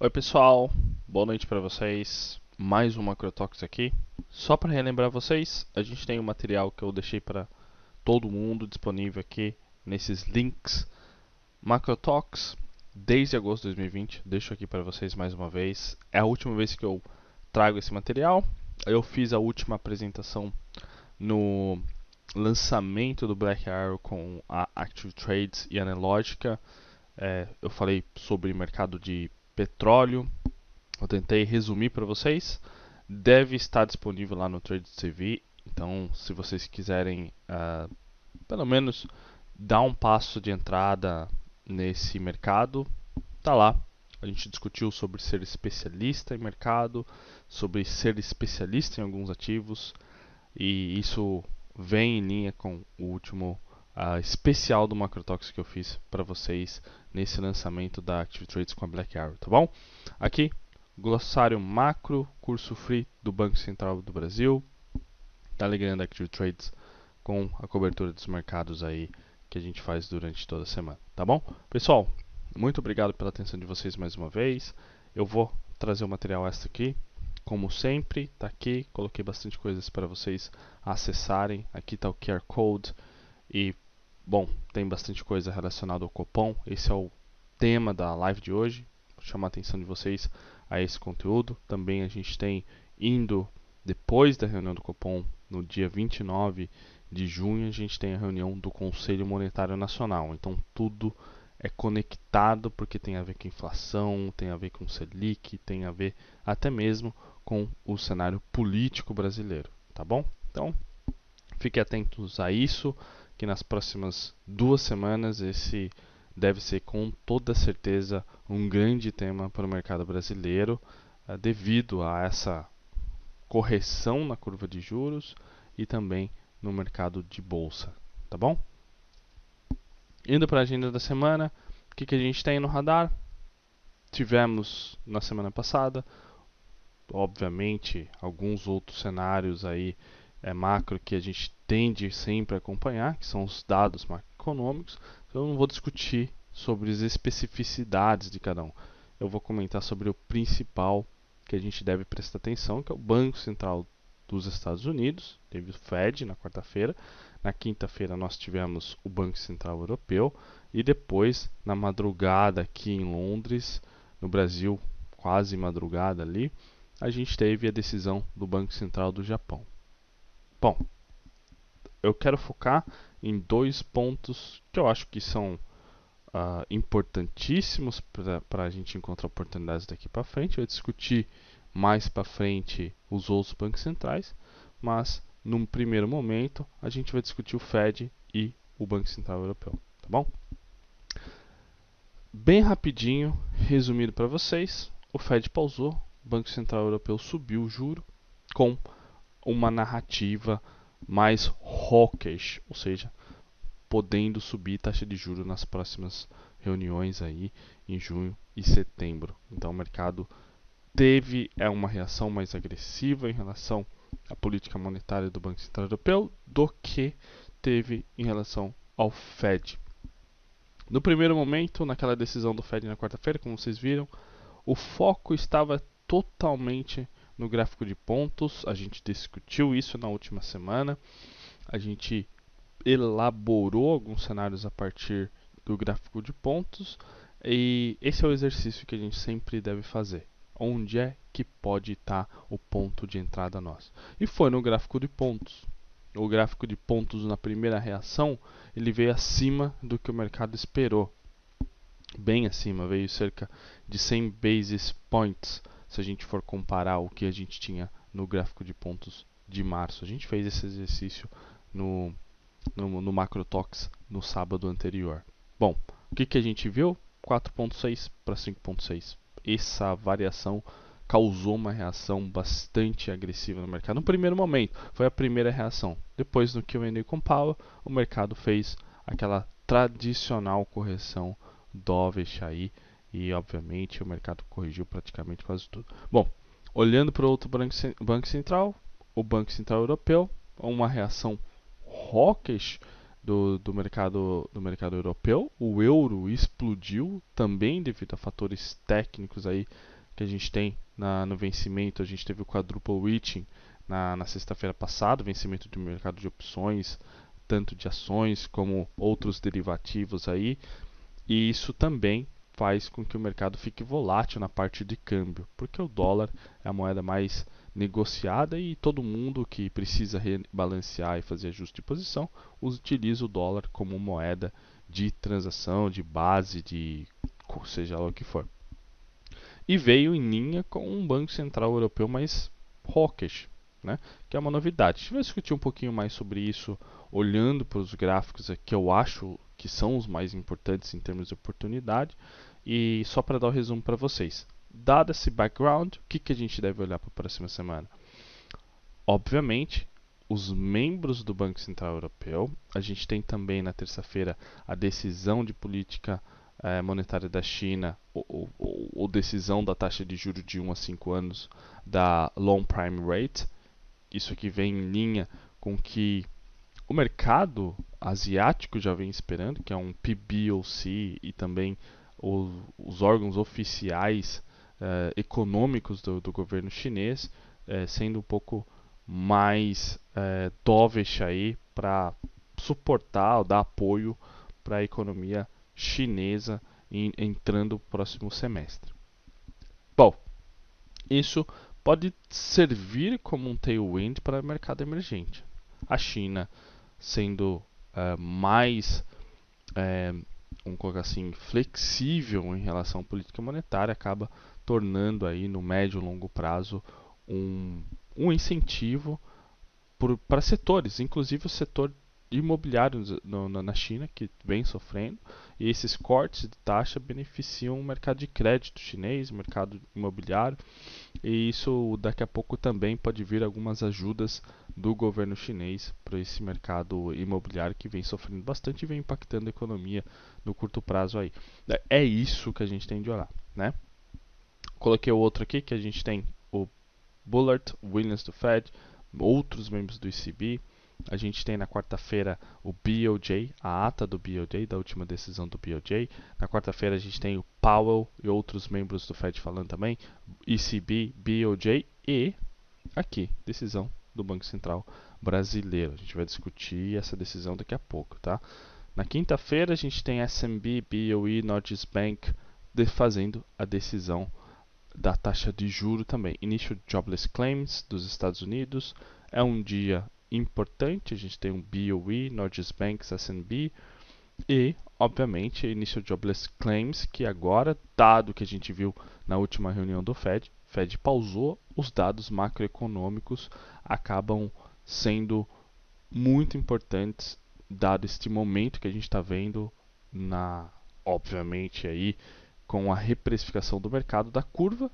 Oi pessoal, boa noite para vocês. Mais um Macrotalks aqui. Só para relembrar vocês, a gente tem um material que eu deixei para todo mundo disponível aqui nesses links. Macrotalks desde agosto de 2020. Deixo aqui para vocês mais uma vez. É a última vez que eu trago esse material. Eu fiz a última apresentação no lançamento do Black Arrow com a Active Trades e a Analogica. Eu falei sobre mercado de petróleo. Eu tentei resumir para vocês. Deve estar disponível lá no Trade TV. Então, se vocês quiserem, pelo menos dar um passo de entrada nesse mercado, tá lá. A gente discutiu sobre ser especialista em mercado, sobre ser especialista em alguns ativos, e isso vem em linha com o último especial do Macrotox que eu fiz para vocês nesse lançamento da Active Trades com a Black Arrow, tá bom? Aqui, glossário macro, curso free do Banco Central do Brasil, da Alegria da Active Trades com a cobertura dos mercados aí que a gente faz durante toda a semana, tá bom? Pessoal, muito obrigado pela atenção de vocês mais uma vez. Eu vou trazer o material extra aqui. Como sempre, tá aqui, coloquei bastante coisas para vocês acessarem. Aqui está o QR Code e, bom, tem bastante coisa relacionada ao Copom. Esse é o tema da live de hoje. Vou chamar a atenção de vocês a esse conteúdo. Também a gente tem indo depois da reunião do Copom, no dia 29 de junho, a gente tem a reunião do Conselho Monetário Nacional. Então tudo é conectado porque tem a ver com inflação, tem a ver com Selic, tem a ver até mesmo com o cenário político brasileiro, tá bom? Então, fiquem atentos a isso, que nas próximas 2 semanas esse deve ser com toda certeza um grande tema para o mercado brasileiro, devido a essa correção na curva de juros e também no mercado de bolsa, tá bom? Indo para a agenda da semana, o que a gente tem no radar? Tivemos na semana passada, obviamente, alguns outros cenários aí macro que a gente tende sempre a acompanhar, que são os dados macroeconômicos. Então, eu não vou discutir sobre as especificidades de cada um. Eu vou comentar sobre o principal que a gente deve prestar atenção, que é o Banco Central dos Estados Unidos. Teve o Fed na quarta-feira. Na quinta-feira nós tivemos o Banco Central Europeu. E depois, na madrugada aqui em Londres, no Brasil, quase madrugada ali, a gente teve a decisão do Banco Central do Japão. Bom, eu quero focar em dois pontos que eu acho que são importantíssimos para a gente encontrar oportunidades daqui para frente. Eu vou discutir mais para frente os outros bancos centrais, mas num primeiro momento a gente vai discutir o Fed e o Banco Central Europeu, tá bom? Bem rapidinho, resumido para vocês, o Fed pausou, o Banco Central Europeu subiu o juro com uma narrativa mais hawkish, ou seja, podendo subir taxa de juros nas próximas reuniões aí em junho e setembro. Então o mercado teve uma reação mais agressiva em relação à política monetária do Banco Central Europeu do que teve em relação ao Fed. No primeiro momento, naquela decisão do Fed na quarta-feira, como vocês viram, o foco estava totalmente no gráfico de pontos. A gente discutiu isso na última semana. A gente elaborou alguns cenários a partir do gráfico de pontos e esse é o exercício que a gente sempre deve fazer. Onde é que pode estar o ponto de entrada nosso? E foi no gráfico de pontos. O gráfico de pontos na primeira reação ele veio acima do que o mercado esperou. Bem acima, veio cerca de 100 basis points se a gente for comparar o que a gente tinha no gráfico de pontos de março. A gente fez esse exercício no Macrotox no sábado anterior. Bom, o que a gente viu? 4.6 para 5.6. Essa variação causou uma reação bastante agressiva no mercado. No primeiro momento, foi a primeira reação. Depois, no Q&A com Powell, o mercado fez aquela tradicional correção dovish aí e, obviamente, o mercado corrigiu praticamente quase tudo. Bom, olhando para o outro banco central, o Banco Central Europeu, uma reação hawkish do mercado europeu. O euro explodiu também devido a fatores técnicos aí que a gente tem no vencimento. A gente teve o quadruple witching na sexta-feira passada, vencimento do mercado de opções, tanto de ações como outros derivativos aí. E isso também faz com que o mercado fique volátil na parte de câmbio, porque o dólar é a moeda mais negociada e todo mundo que precisa rebalancear e fazer ajuste de posição utiliza o dólar como moeda de transação, de base, de seja lá o que for. E veio em linha com um Banco Central Europeu mais hawkish, né? Que é uma novidade. A gente vai discutir um pouquinho mais sobre isso olhando para os gráficos que eu acho que são os mais importantes em termos de oportunidade. E só para dar o resumo para vocês. Dado esse background, o que a gente deve olhar para a próxima semana? Obviamente, os membros do Banco Central Europeu. A gente tem também na terça-feira a decisão de política monetária da China, ou decisão da taxa de juros de 1 a 5 anos da Long Prime Rate. Isso aqui vem em linha com que o mercado asiático já vem esperando, que é um PBOC e também os órgãos oficiais econômicos do governo chinês, sendo um pouco mais dovish aí para suportar ou dar apoio para a economia chinesa entrando no próximo semestre. Bom, isso pode servir como um tailwind para o mercado emergente. A China sendo mais, vamos colocar assim, flexível em relação à política monetária, acaba tornando aí no médio e longo prazo um incentivo para setores, inclusive o setor imobiliário na China, que vem sofrendo, e esses cortes de taxa beneficiam o mercado de crédito chinês, o mercado imobiliário, e isso daqui a pouco também pode vir algumas ajudas do governo chinês para esse mercado imobiliário que vem sofrendo bastante e vem impactando a economia no curto prazo aí. É isso que a gente tem de olhar, né? Coloquei o outro aqui que a gente tem o Bullard Williams do Fed, outros membros do ECB. A gente tem na quarta-feira o BOJ, a ata do BOJ, da última decisão do BOJ. Na quarta-feira a gente tem o Powell e outros membros do Fed falando também, ECB, BOJ e aqui, decisão do Banco Central Brasileiro. A gente vai discutir essa decisão daqui a pouco, tá? Na quinta-feira a gente tem SMB, BOE, Norges Bank fazendo a decisão da taxa de juro também. Initial Jobless Claims dos Estados Unidos é um dia importante. A gente tem um BOE, Norges Banks, S&P e, obviamente, Initial Jobless Claims, que agora, dado que a gente viu na última reunião do Fed pausou, os dados macroeconômicos acabam sendo muito importantes, dado este momento que a gente está vendo obviamente aí com a reprecificação do mercado da curva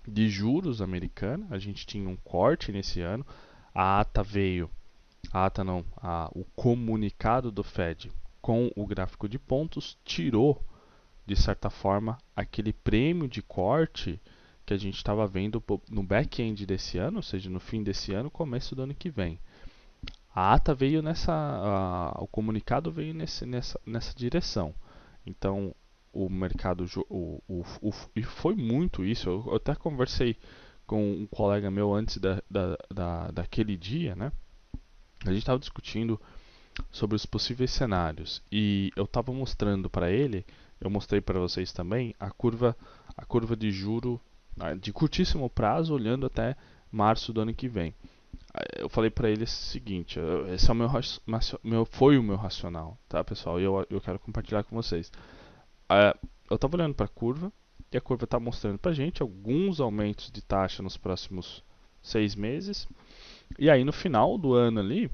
de juros americana. A gente tinha um corte nesse ano. A ata veio, a ata não, o comunicado do Fed com o gráfico de pontos tirou, de certa forma, aquele prêmio de corte que a gente estava vendo no back-end desse ano, ou seja, no fim desse ano, começo do ano que vem. A ata veio o comunicado veio nessa direção. Então, o mercado e foi muito isso. Eu até conversei com um colega meu antes daquele dia, né? A gente estava discutindo sobre os possíveis cenários e eu estava mostrando para ele, eu mostrei para vocês também a curva de juro de curtíssimo prazo, olhando até março do ano que vem. Eu falei para ele o seguinte, esse é o foi o meu racional, tá, pessoal? E eu quero compartilhar com vocês. Eu estava olhando para a curva e a curva está mostrando para a gente alguns aumentos de taxa nos próximos 6 meses. E aí no final do ano ali,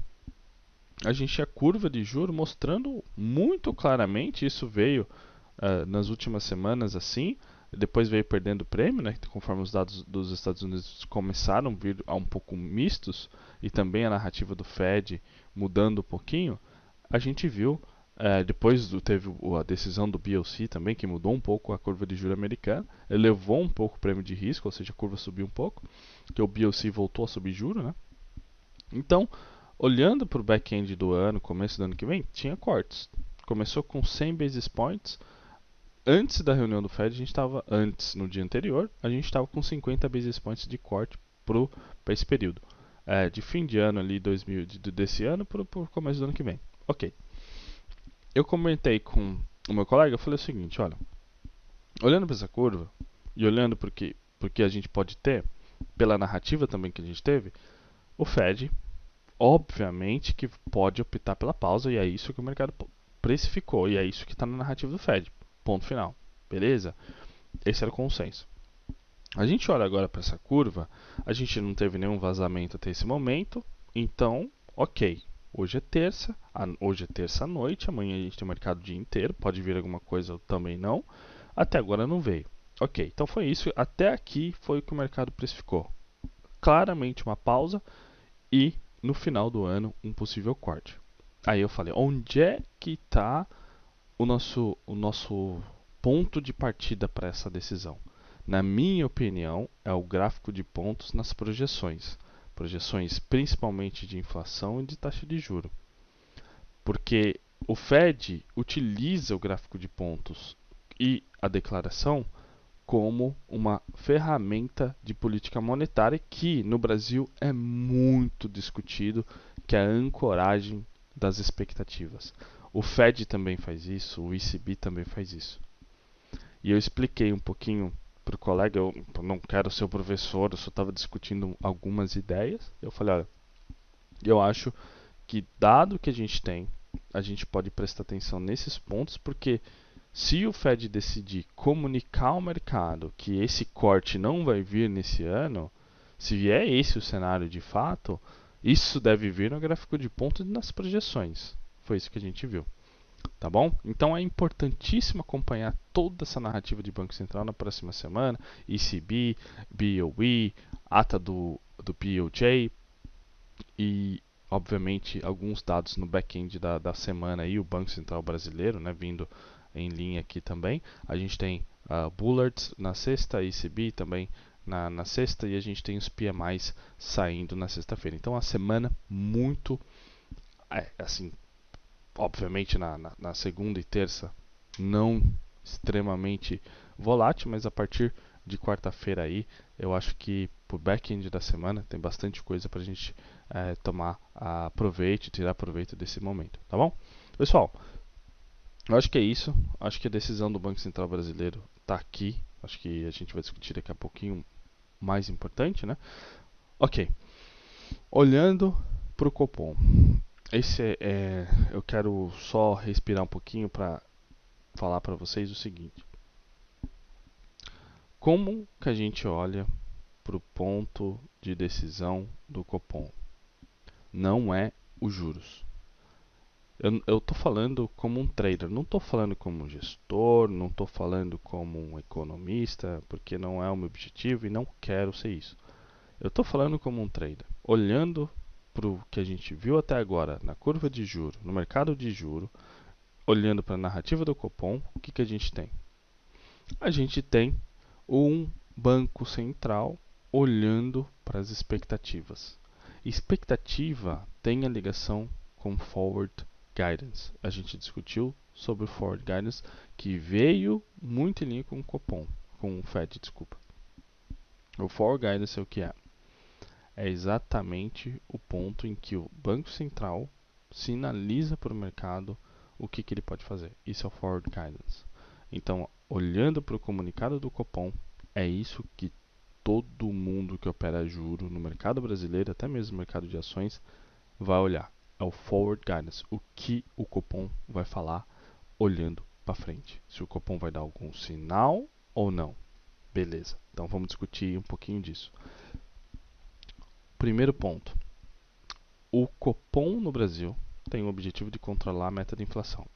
a gente tinha a curva de juros mostrando muito claramente, isso veio nas últimas semanas assim, depois veio perdendo prêmio, né, conforme os dados dos Estados Unidos começaram a vir um pouco mistos e também a narrativa do Fed mudando um pouquinho, a gente viu, depois teve a decisão do BOC também, que mudou um pouco a curva de juros americana, elevou um pouco o prêmio de risco, ou seja, a curva subiu um pouco, que o BOC voltou a subir juros, né? Então, Olhando para o back-end do ano, começo do ano que vem, tinha cortes. Começou com 100 basis points. Antes da reunião do Fed, a gente estava, antes, no dia anterior, a gente estava com 50 basis points de corte para esse período. De fim de ano ali, desse ano para o começo do ano que vem. Ok. Eu comentei com o meu colega, eu falei o seguinte, olha, olhando para essa curva e olhando porque a gente pode ter, pela narrativa também que a gente teve, o Fed, obviamente que pode optar pela pausa e é isso que o mercado precificou e é isso que está na narrativa do Fed. Ponto final. Beleza? Esse era o consenso. A gente olha agora para essa curva, a gente não teve nenhum vazamento até esse momento, então, ok. Hoje é terça, hoje é terça à noite, amanhã a gente tem o mercado o dia inteiro, pode vir alguma coisa ou também não. Até agora não veio. Ok, então foi isso. Até aqui foi o que o mercado precificou. Claramente uma pausa e no final do ano um possível corte. Aí eu falei, onde é que está o nosso ponto de partida para essa decisão? Na minha opinião, é o gráfico de pontos nas projeções. Projeções principalmente de inflação e de taxa de juro. Porque o Fed utiliza o gráfico de pontos e a declaração como uma ferramenta de política monetária que no Brasil é muito discutido, que é a ancoragem das expectativas. O Fed também faz isso, o ECB também faz isso. E eu expliquei um pouquinho para o colega, eu não quero ser o professor, eu só estava discutindo algumas ideias. Eu falei, olha, eu acho que dado que a gente tem, a gente pode prestar atenção nesses pontos, porque se o Fed decidir comunicar ao mercado que esse corte não vai vir nesse ano, se vier esse o cenário de fato, isso deve vir no gráfico de pontos e nas projeções. Foi isso que a gente viu. Tá bom? Então é importantíssimo acompanhar toda essa narrativa de Banco Central na próxima semana, ECB, BOE, ata do BOJ e, obviamente, alguns dados no back-end da semana aí, o Banco Central brasileiro, né, vindo em linha aqui também. A gente tem Bullard na sexta, ECB também na sexta e a gente tem os PMIs saindo na sexta-feira. Então a semana muito, assim, obviamente na segunda e terça não extremamente volátil, mas a partir de quarta-feira aí, eu acho que pro back-end da semana tem bastante coisa para a gente tomar proveito, tirar proveito desse momento, tá bom? Pessoal, eu acho que é isso. Acho que a decisão do Banco Central Brasileiro está aqui. Acho que a gente vai discutir daqui a pouquinho mais importante, né? Ok. Olhando para o Copom. Eu quero só respirar um pouquinho para falar para vocês o seguinte. Como que a gente olha para o ponto de decisão do Copom? Não é os juros. Eu estou falando como um trader, não estou falando como um gestor, não estou falando como um economista, porque não é o meu objetivo e não quero ser isso. Eu estou falando como um trader, olhando para o que a gente viu até agora na curva de juro, no mercado de juro, olhando para a narrativa do Copom, o que a gente tem? A gente tem um banco central olhando para as expectativas. Expectativa tem a ligação com forward guidance. A gente discutiu sobre o forward guidance que veio muito em linha com o Copom, com o Fed, desculpa. O forward guidance é o que é? É exatamente o ponto em que o Banco Central sinaliza para o mercado o que ele pode fazer. Isso é o forward guidance. Então, olhando para o comunicado do Copom, é isso que todo mundo que opera juro no mercado brasileiro, até mesmo no mercado de ações, vai olhar. É o forward guidance, o que o Copom vai falar olhando para frente. Se o Copom vai dar algum sinal ou não. Beleza, então vamos discutir um pouquinho disso. Primeiro ponto. O Copom no Brasil tem o objetivo de controlar a meta de inflação.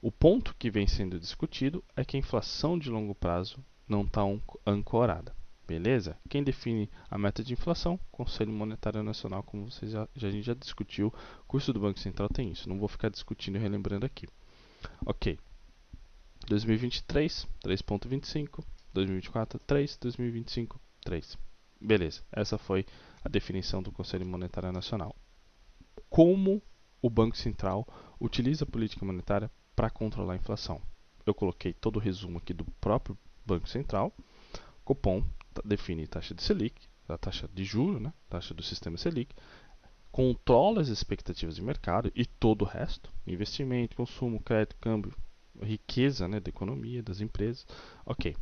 O ponto que vem sendo discutido é que a inflação de longo prazo não está ancorada. Beleza? Quem define a meta de inflação? Conselho Monetário Nacional, como a gente já discutiu. O curso do Banco Central tem isso. Não vou ficar discutindo e relembrando aqui. Ok. 2023, 3,25. 2024, 3. 2025, 3. Beleza. Essa foi a definição do Conselho Monetário Nacional. como o Banco Central utiliza a política monetária para controlar a inflação. Eu coloquei todo o resumo aqui do próprio Banco Central. Copom define taxa de Selic, a taxa de juros, né, taxa do sistema Selic, controla as expectativas de mercado e todo o resto, investimento, consumo, crédito, câmbio, riqueza, né, da economia, das empresas. Ok.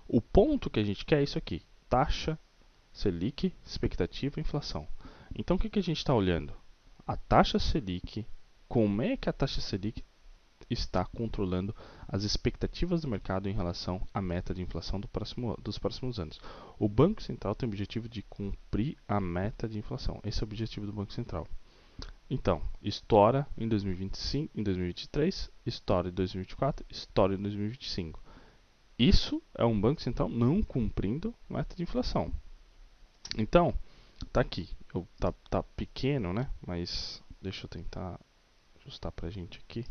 O ponto que a gente quer é isso aqui, taxa Selic, expectativa e inflação. Então o que a gente está olhando? A taxa Selic, como é que a taxa Selic está controlando as expectativas do mercado em relação à meta de inflação dos próximos anos. O Banco Central tem o objetivo de cumprir a meta de inflação. Esse é o objetivo do Banco Central. Então, estoura em 2025, em 2023, estoura em 2024, estoura em 2025. Isso é um Banco Central não cumprindo a meta de inflação. Então, tá aqui. Tá pequeno, né? Mas deixa eu tentar ajustar pra gente aqui.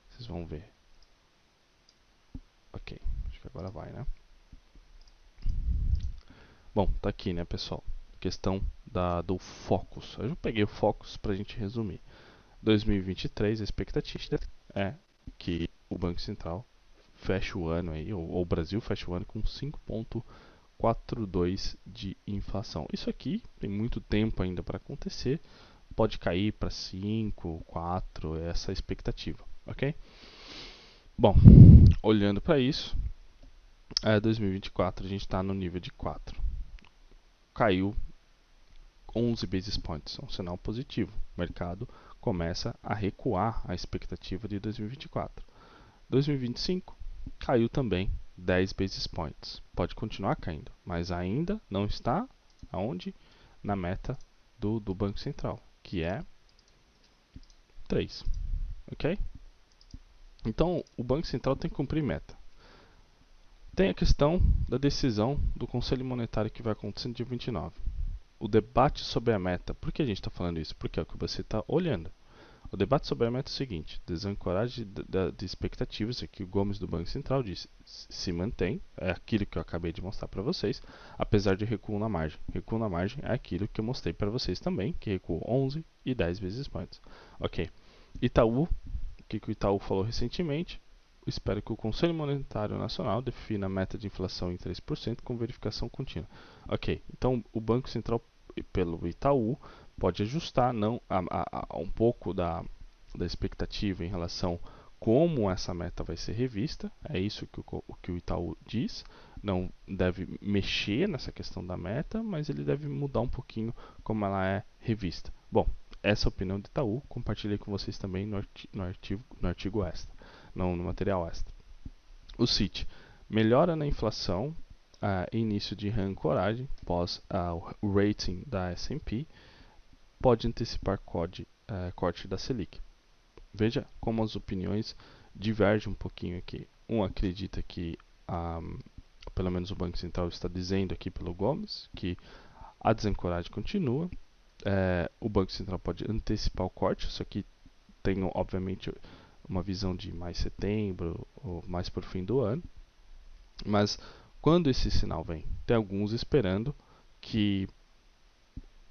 Vocês vão ver. Ok, acho que agora vai, né? Bom, tá aqui, né, pessoal? Questão do Focus. Eu já peguei o Focus para a gente resumir. 2023, a expectativa é que o Banco Central feche o ano aí, ou o Brasil feche o ano com 5,42 de inflação. Isso aqui tem muito tempo ainda para acontecer. Pode cair para 5, 4, essa é a expectativa, ok? Bom, olhando para isso, 2024 a gente está no nível de 4. Caiu 11 basis points, um sinal positivo. O mercado começa a recuar a expectativa de 2024. 2025 caiu também 10 basis points. Pode continuar caindo, mas ainda não está aonde? Na meta do Banco Central, que é 3. Ok? Então, o Banco Central tem que cumprir meta. Tem a questão da decisão do Conselho Monetário que vai acontecer no dia 29. O debate sobre a meta. Por que a gente está falando isso? Porque é o que você está olhando. O debate sobre a meta é o seguinte: desancoragem de expectativas, aqui o Gomes do Banco Central disse, se mantém, é aquilo que eu acabei de mostrar para vocês, apesar de recuo na margem. Recuo na margem é aquilo que eu mostrei para vocês também, que recuou 11 e 10 vezes points. Ok. Itaú, o que o Itaú falou recentemente? Espero que o Conselho Monetário Nacional defina a meta de inflação em 3% com verificação contínua. Ok, então o Banco Central, pelo Itaú, pode ajustar não, um pouco da expectativa em relação como essa meta vai ser revista. É isso que o Itaú diz. Não deve mexer nessa questão da meta, mas ele deve mudar um pouquinho como ela é revista. Bom, essa é a opinião do Itaú. Compartilhei com vocês também no artigo extra, no material extra. O CIT melhora na inflação, início de reancoragem pós o rating da S&P, pode antecipar corte da Selic. Veja como as opiniões divergem um pouquinho aqui. Um acredita que, pelo menos o Banco Central está dizendo aqui pelo Gomes, que a desancoragem continua. O Banco Central pode antecipar o corte. Isso aqui tem, obviamente, uma visão de mais setembro ou mais por fim do ano. Mas quando esse sinal vem, tem alguns esperando que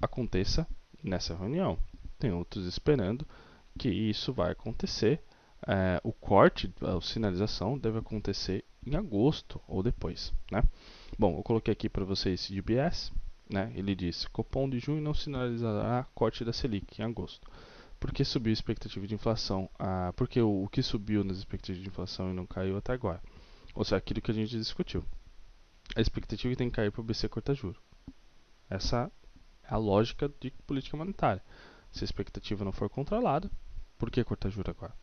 aconteça nessa reunião. Tem outros esperando que isso vai acontecer. O corte, a sinalização deve acontecer em agosto ou depois, né? Bom, eu coloquei aqui para vocês UBS, né? Ele diz: Copom de junho não sinalizará corte da Selic em agosto. Por que subiu a expectativa de inflação? Porque o que subiu nas expectativas de inflação e não caiu até agora? Ou seja, aquilo que a gente discutiu. A expectativa tem que cair para o BC cortar juros. Essa é a lógica de política monetária. Se a expectativa não for controlada, por que cortar juros agora?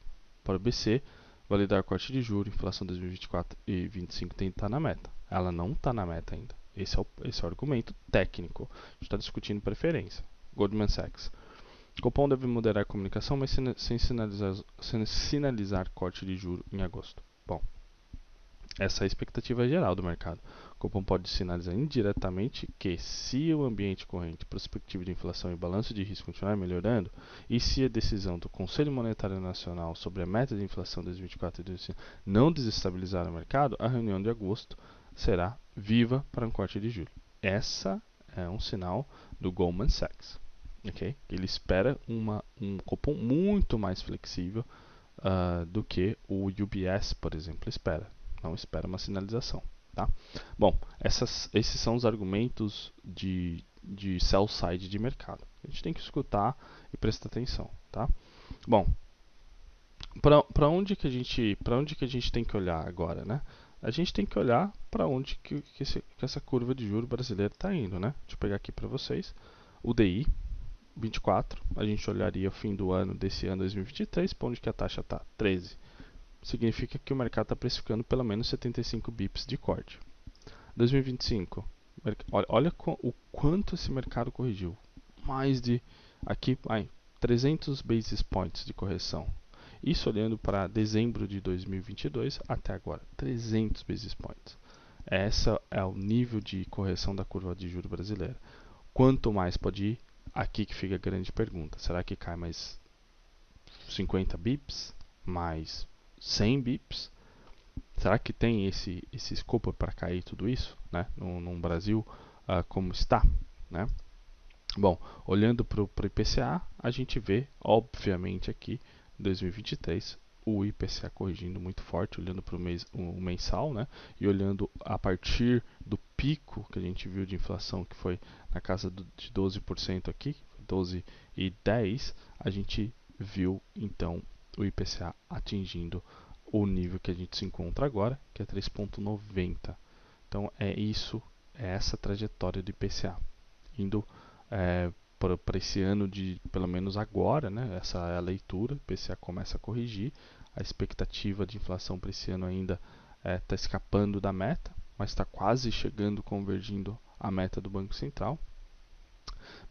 Para o BC, validar corte de juros, inflação 2024 e 2025 tem que estar na meta. Ela não está na meta ainda. Esse é o argumento técnico. A gente está discutindo preferência. Goldman Sachs. Copom deve moderar a comunicação, mas sem sinalizar corte de juros em agosto. Bom, essa é a expectativa geral do mercado. O Copom pode sinalizar indiretamente que, se o ambiente corrente, prospectiva de inflação e balanço de risco continuar melhorando, e se a decisão do Conselho Monetário Nacional sobre a meta de inflação 2024 e 2025 não desestabilizar o mercado, a reunião de agosto será viva para um corte de julho. Essa é um sinal do Goldman Sachs. ok? Ele espera um cupom muito mais flexível do que o UBS, por exemplo, espera. Não espera uma sinalização. Tá? Bom, esses são os argumentos de sell side de mercado. A gente tem que escutar e prestar atenção. Tá? Bom, para onde que a gente tem que olhar agora, né? A gente tem que olhar para onde que essa curva de juros brasileira está indo, né? Deixa eu pegar aqui para vocês. O DI 24, a gente olharia o fim do ano desse ano 2023, para onde que a taxa está? 13. Significa que o mercado está precificando pelo menos 75 bips de corte. 2025, olha o quanto esse mercado corrigiu. Mais de, aqui, 300 basis points de correção. Isso olhando para dezembro de 2022 até agora, 300 basis points. Esse é o nível de correção da curva de juros brasileira. Quanto mais pode ir? Aqui que fica a grande pergunta. Será que cai mais 50 bips? Mais 100 bips? Será que tem esse escopo para cair tudo isso, né? Num Brasil como está, né? Bom, olhando para o IPCA, a gente vê, obviamente, aqui, em 2023, o IPCA corrigindo muito forte, olhando para o mensal, né? E olhando a partir do pico que a gente viu de inflação, que foi na casa de 12% aqui, 12,10, a gente viu, então, o IPCA atingindo o nível que a gente se encontra agora, que é 3,90. Então, é essa trajetória do IPCA, indo para esse ano de, pelo menos agora, né? Essa é a leitura, o IPCA começa a corrigir, a expectativa de inflação para esse ano ainda está escapando da meta, mas está quase chegando, convergindo a meta do Banco Central,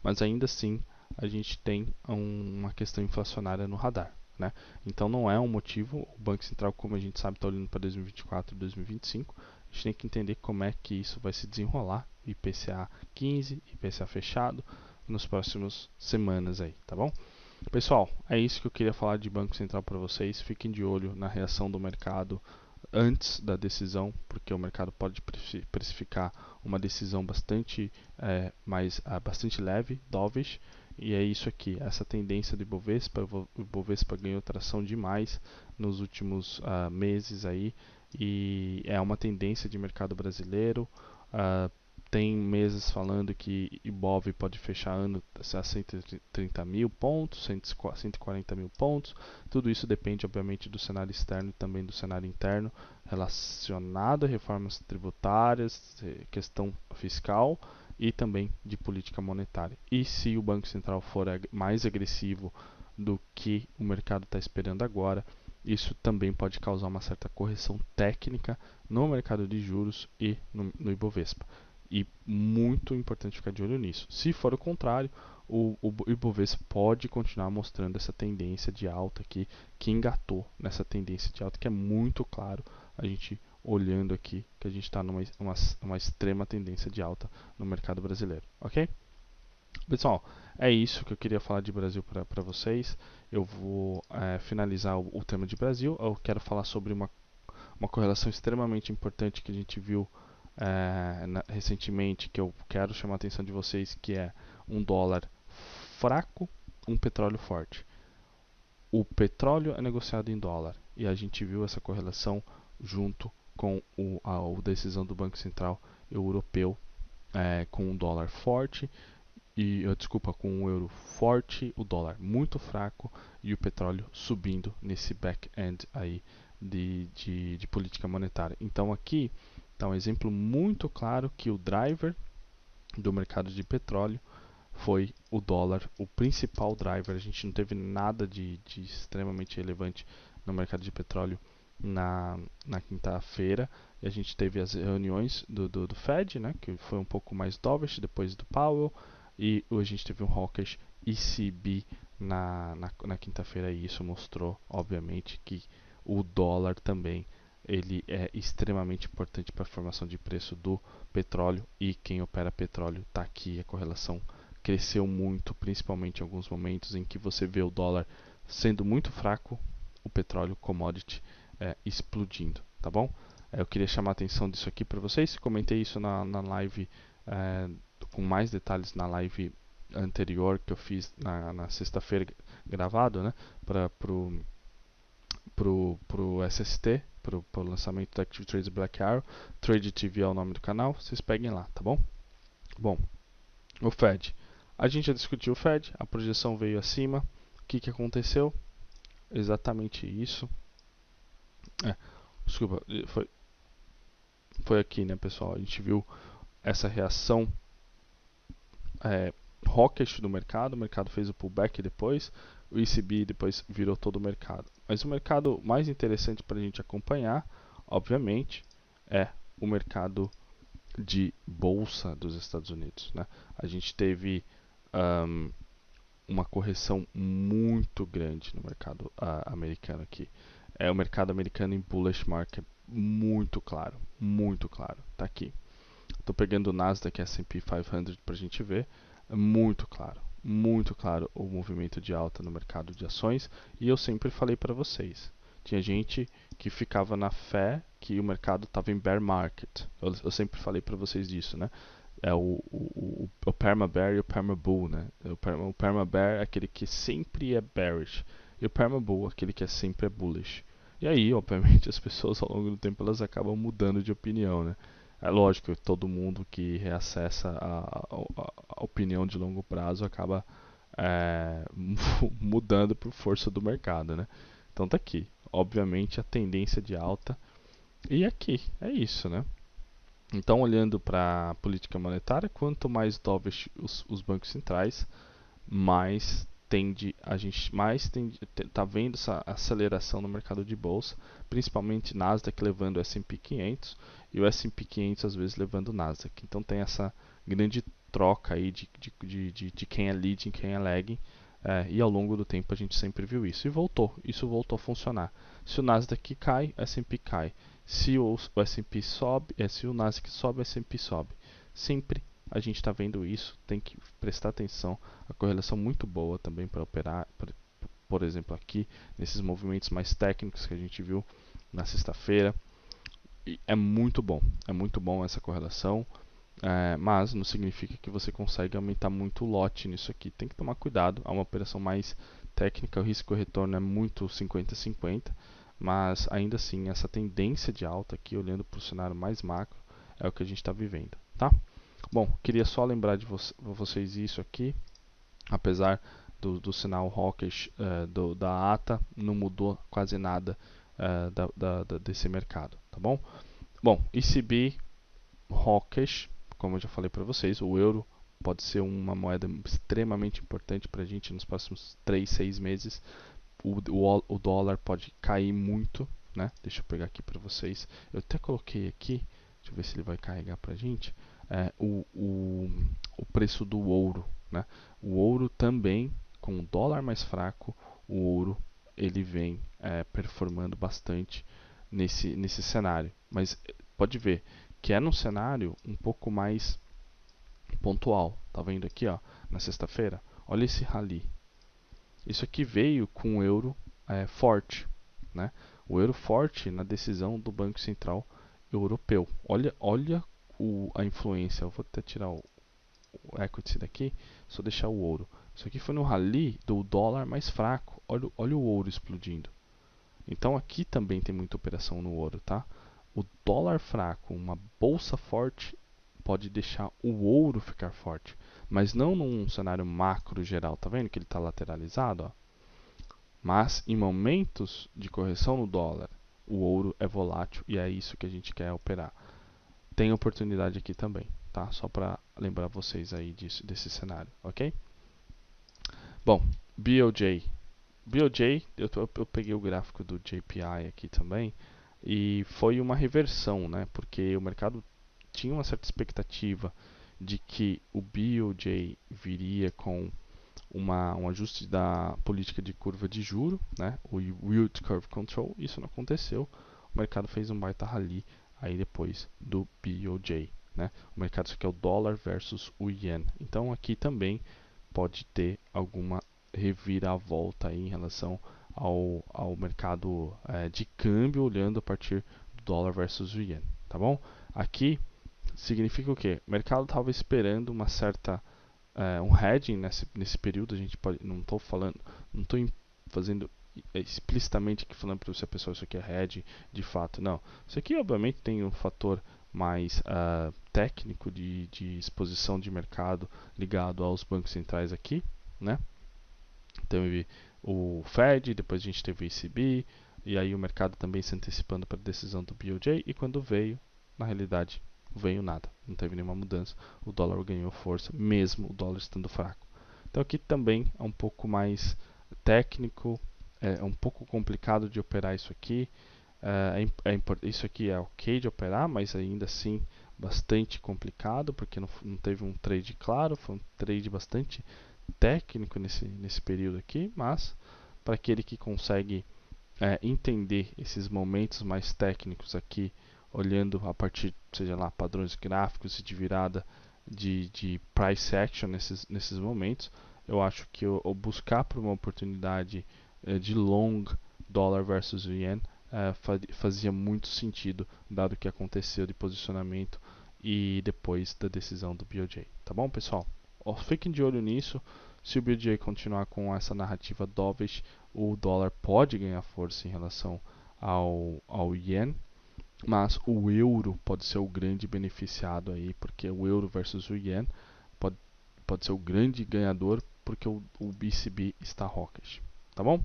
mas ainda assim a gente tem uma questão inflacionária no radar. Né? Então não é um motivo, o Banco Central, como a gente sabe, está olhando para 2024 e 2025, a gente tem que entender como é que isso vai se desenrolar, IPCA 15, IPCA fechado, nas próximas semanas aí, tá bom? Pessoal, é isso que eu queria falar de Banco Central para vocês. Fiquem de olho na reação do mercado antes da decisão, porque o mercado pode precificar uma decisão bastante leve, dovish, e é isso aqui, essa tendência do Ibovespa. O Ibovespa ganhou tração demais nos últimos meses aí, e é uma tendência de mercado brasileiro. Tem meses falando que Ibov pode fechar ano a 130 mil pontos, 140 mil pontos. Tudo isso depende, obviamente, do cenário externo e também do cenário interno, relacionado a reformas tributárias, questão fiscal e também de política monetária. E se o Banco Central for mais agressivo do que o mercado está esperando agora, isso também pode causar uma certa correção técnica no mercado de juros e no Ibovespa. E muito importante ficar de olho nisso. Se for o contrário, o Ibovespa pode continuar mostrando essa tendência de alta aqui, que engatou nessa tendência de alta, que é muito claro a gente olhando aqui, que a gente está numa uma extrema tendência de alta no mercado brasileiro, ok? Pessoal, é isso que eu queria falar de Brasil para vocês. Eu vou finalizar o tema de Brasil. Eu quero falar sobre uma correlação extremamente importante que a gente viu recentemente, que eu quero chamar a atenção de vocês, que é um dólar fraco, um petróleo forte. O petróleo é negociado em dólar e a gente viu essa correlação junto com a decisão do Banco Central Europeu, com um dólar forte desculpa, com um euro forte, o dólar muito fraco e o petróleo subindo nesse back-end aí de política monetária. Então aqui está um exemplo muito claro que o driver do mercado de petróleo foi o dólar, o principal driver. A gente não teve nada de extremamente relevante no mercado de petróleo na quinta-feira. E a gente teve as reuniões do Fed, né, que foi um pouco mais dovish depois do Powell. E a gente teve um hawkish ECB na quinta-feira, e isso mostrou, obviamente, que o dólar também ele é extremamente importante para a formação de preço do petróleo, e quem opera petróleo está aqui. A correlação cresceu muito, principalmente em alguns momentos em que você vê o dólar sendo muito fraco, o petróleo commodity explodindo, tá bom? Eu queria chamar a atenção disso aqui para vocês. Comentei isso na live com mais detalhes na live anterior que eu fiz na sexta-feira gravado, né, para pro SST, pro lançamento da Active Trades Black Arrow. Trade TV é o nome do canal, vocês peguem lá, tá bom? Bom, o Fed. A gente já discutiu o Fed, a projeção veio acima. O que aconteceu? Exatamente isso. Desculpa, foi aqui, né, pessoal? A gente viu essa reação hawkish do mercado. O mercado fez o pullback depois. O ECB depois virou todo o mercado. Mas o mercado mais interessante para a gente acompanhar, obviamente, é o mercado de bolsa dos Estados Unidos, né? A gente teve uma correção muito grande no mercado americano aqui. É o mercado americano em bullish market muito claro, muito claro. Tá aqui. Estou pegando o Nasdaq S&P 500 para a gente ver. É muito claro o movimento de alta no mercado de ações. E eu sempre falei para vocês, tinha gente que ficava na fé que o mercado estava em bear market. Eu sempre falei para vocês disso, né? É o Perma Bear e o Perma Bull, né? O Perma Bear é aquele que sempre é bearish e o Perma Bull aquele que sempre é bullish. E aí, obviamente, as pessoas ao longo do tempo elas acabam mudando de opinião, né? É lógico que todo mundo que reacessa a opinião de longo prazo acaba mudando por força do mercado, né? Então tá aqui. Obviamente a tendência de alta. E aqui, é isso, né? Então, olhando para a política monetária, quanto mais dovish os bancos centrais, mais tende a gente tá vendo essa aceleração no mercado de bolsa, principalmente Nasdaq levando o S&P 500 e o S&P 500 às vezes levando o Nasdaq. Então tem essa grande troca aí de quem é leading, quem é lagging. E ao longo do tempo a gente sempre viu isso. E isso voltou a funcionar. Se o Nasdaq cai, o S&P cai. Se o S&P sobe, se o Nasdaq sobe, o S&P sobe. Sempre a gente está vendo isso, tem que prestar atenção. A correlação muito boa também para operar, por exemplo, aqui nesses movimentos mais técnicos que a gente viu na sexta-feira. É muito bom essa correlação. Mas não significa que você consegue aumentar muito o lote nisso aqui. Tem que tomar cuidado. É uma operação mais técnica, o risco-retorno é muito 50-50, mas ainda assim essa tendência de alta aqui, olhando para o cenário mais macro, é o que a gente está vivendo, tá? Bom, queria só lembrar de vocês isso aqui, apesar do sinal hawkish da ata, não mudou quase nada desse mercado, tá bom? Bom, ECB hawkish, como eu já falei para vocês, o euro pode ser uma moeda extremamente importante para a gente nos próximos 3, 6 meses. O dólar pode cair muito, né? Deixa eu pegar aqui para vocês. Eu até coloquei aqui, deixa eu ver se ele vai carregar para a gente, o preço do ouro, né? O ouro também, com o dólar mais fraco, o ouro ele vem performando bastante nesse cenário. Mas pode ver que é num cenário um pouco mais pontual. Tá vendo aqui, ó, na sexta-feira? Olha esse rally. Isso aqui veio com o euro forte, né? O euro forte na decisão do Banco Central Europeu. Olha a influência. Eu vou até tirar o equity daqui, só deixar o ouro. Isso aqui foi no rally do dólar mais fraco. Olha o ouro explodindo. Então aqui também tem muita operação no ouro, tá? O dólar fraco, uma bolsa forte, pode deixar o ouro ficar forte, mas não num cenário macro geral. Tá vendo que ele está lateralizado, ó? Mas em momentos de correção no dólar, o ouro é volátil e é isso que a gente quer operar. Tem oportunidade aqui também, tá? Só para lembrar vocês aí desse cenário, ok? Bom, BOJ. BOJ, eu peguei o gráfico do JPI aqui também e foi uma reversão, né? Porque o mercado tinha uma certa expectativa de que o BOJ viria com um ajuste da política de curva de juro, né? O Yield Curve Control. Isso não aconteceu. O mercado fez um baita rally aí depois do BOJ, né? O mercado, isso aqui é o dólar versus o yen. Então aqui também pode ter alguma reviravolta aí em relação ao mercado de câmbio, olhando a partir do dólar versus o yen, tá bom? Aqui significa o quê? O mercado estava esperando uma certa um hedging nesse período. A gente pode, não estou fazendo explicitamente aqui falando para você, pessoal, isso aqui é hedging de fato, não. Isso aqui obviamente tem um fator mais técnico de exposição de mercado ligado aos bancos centrais aqui, né? Teve o Fed, depois a gente teve o ECB, e aí o mercado também se antecipando para a decisão do BOJ, e quando veio, na realidade, veio nada, não teve nenhuma mudança, o dólar ganhou força, mesmo o dólar estando fraco. Então aqui também é um pouco mais técnico, é um pouco complicado de operar isso aqui. Isso aqui é ok de operar, mas ainda assim bastante complicado, porque não teve um trade claro, foi um trade bastante técnico nesse período aqui, mas para aquele que consegue entender esses momentos mais técnicos aqui, olhando a partir, seja lá, padrões gráficos e de virada de price action nesses momentos, eu acho que o buscar por uma oportunidade de long dólar versus yen fazia muito sentido, dado o que aconteceu de posicionamento e depois da decisão do BOJ. Tá bom, pessoal? Fiquem de olho nisso. Se o BOJ continuar com essa narrativa dovish, o dólar pode ganhar força em relação ao yen, mas o euro pode ser o grande beneficiado aí, porque o euro versus o yen pode ser o grande ganhador, porque o BCB está hawkish. Tá bom?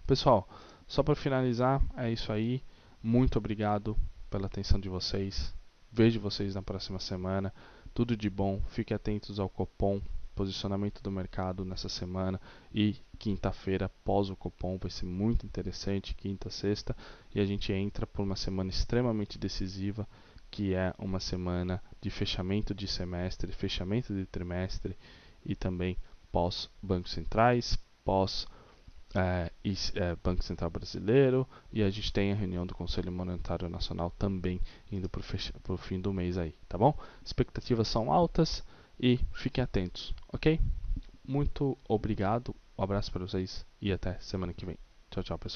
Pessoal, só para finalizar, é isso aí. Muito obrigado pela atenção de vocês. Vejo vocês na próxima semana. Tudo de bom. Fiquem atentos ao Copom, posicionamento do mercado nessa semana e quinta-feira pós o Copom. Vai ser muito interessante, quinta, sexta. E a gente entra por uma semana extremamente decisiva, que é uma semana de fechamento de semestre, fechamento de trimestre e também pós bancos centrais, pós Banco Central Brasileiro, e a gente tem a reunião do Conselho Monetário Nacional também indo para o fim do mês aí, tá bom? Expectativas são altas e fiquem atentos, ok? Muito obrigado, um abraço para vocês e até semana que vem. Tchau, tchau, pessoal.